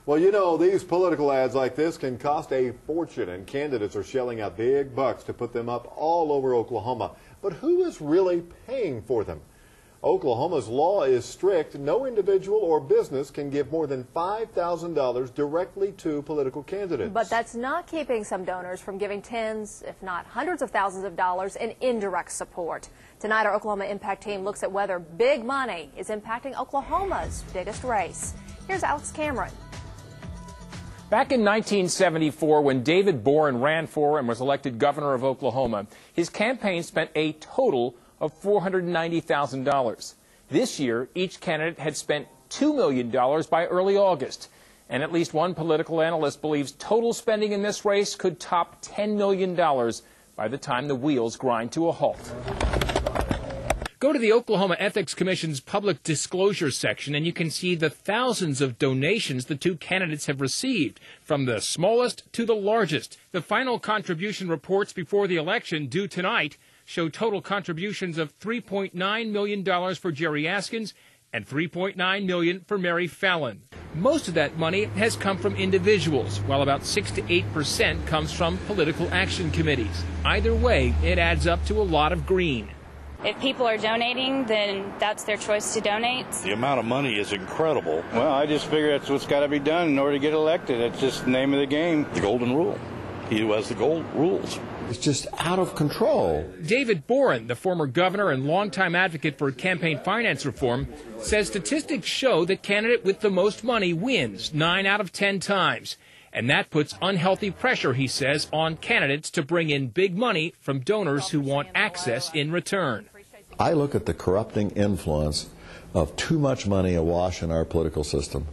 Well, you know, these political ads like this can cost a fortune, and candidates are shelling out big bucks to put them up all over Oklahoma. But who is really paying for them? Oklahoma's law is strict. No individual or business can give more than $5,000 directly to political candidates. But that's not keeping some donors from giving tens, if not hundreds of thousands of dollars in indirect support. Tonight, our Oklahoma Impact team looks at whether big money is impacting Oklahoma's biggest race. Here's Alex Cameron. Back in 1974, when David Boren ran for and was elected governor of Oklahoma, his campaign spent a total of $490,000. This year, each candidate had spent $2 million by early August. And at least one political analyst believes total spending in this race could top $10 million by the time the wheels grind to a halt. Go to the Oklahoma Ethics Commission's public disclosure section and you can see the thousands of donations the two candidates have received, from the smallest to the largest. The final contribution reports before the election, due tonight, show total contributions of $3.9 million for Jerry Askins and $3.9 million for Mary Fallon. Most of that money has come from individuals, while about 6 to 8% comes from political action committees. Either way, it adds up to a lot of green. If people are donating, then that's their choice to donate. The amount of money is incredible. Well, I just figure that's what's got to be done in order to get elected. It's just the name of the game. The golden rule. He who has the gold rules. It's just out of control. David Boren, the former governor and longtime advocate for campaign finance reform, says statistics show that candidate with the most money wins 9 out of 10 times. And that puts unhealthy pressure, he says, on candidates to bring in big money from donors who want access in return. I look at the corrupting influence of too much money awash in our political system,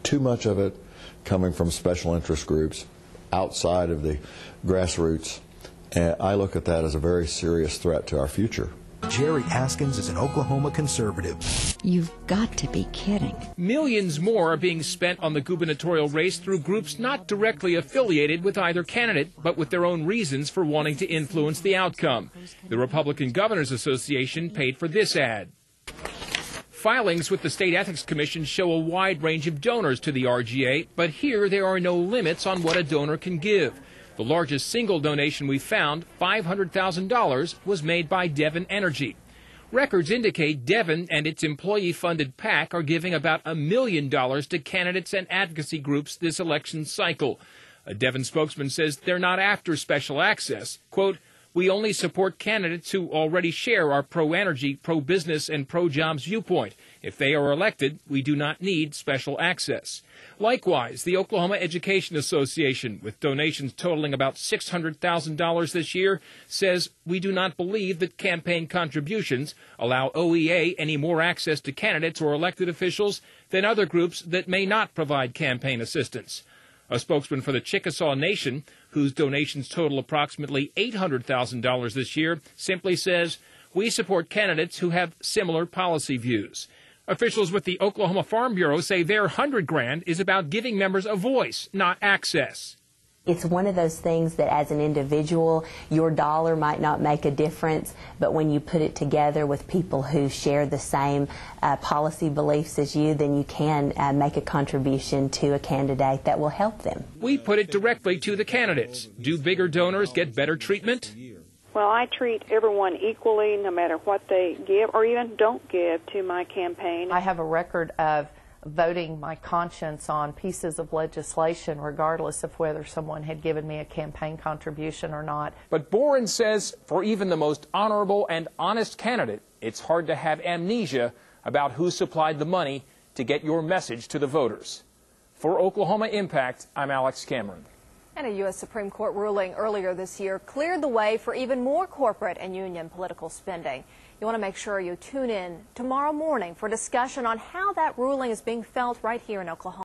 too much of it coming from special interest groups outside of the grassroots. And I look at that as a very serious threat to our future. Jerry Askins is an Oklahoma conservative. You've got to be kidding. Millions more are being spent on the gubernatorial race through groups not directly affiliated with either candidate, but with their own reasons for wanting to influence the outcome. The Republican Governors Association paid for this ad. Filings with the State Ethics Commission show a wide range of donors to the RGA, but here there are no limits on what a donor can give. The largest single donation we found, $500,000, was made by Devon Energy. Records indicate Devon and its employee-funded PAC are giving about $1 million to candidates and advocacy groups this election cycle. A Devon spokesman says they're not after special access. Quote, "We only support candidates who already share our pro-energy, pro-business, and pro-jobs viewpoint. If they are elected, we do not need special access." Likewise, the Oklahoma Education Association, with donations totaling about $600,000 this year, says we do not believe that campaign contributions allow OEA any more access to candidates or elected officials than other groups that may not provide campaign assistance. A spokesman for the Chickasaw Nation, whose donations total approximately $800,000 this year, simply says, "We support candidates who have similar policy views." Officials with the Oklahoma Farm Bureau say their $100,000 is about giving members a voice, not access. It's one of those things that as an individual, your dollar might not make a difference, but when you put it together with people who share the same policy beliefs as you, then you can make a contribution to a candidate that will help them. We put it directly to the candidates. Do bigger donors get better treatment? Well, I treat everyone equally, no matter what they give or even don't give to my campaign. I have a record of voting my conscience on pieces of legislation, regardless of whether someone had given me a campaign contribution or not. But Boren says for even the most honorable and honest candidate, it's hard to have amnesia about who supplied the money to get your message to the voters. For Oklahoma Impact, I'm Alex Cameron. And a U.S. Supreme Court ruling earlier this year cleared the way for even more corporate and union political spending. You want to make sure you tune in tomorrow morning for discussion on how that ruling is being felt right here in Oklahoma.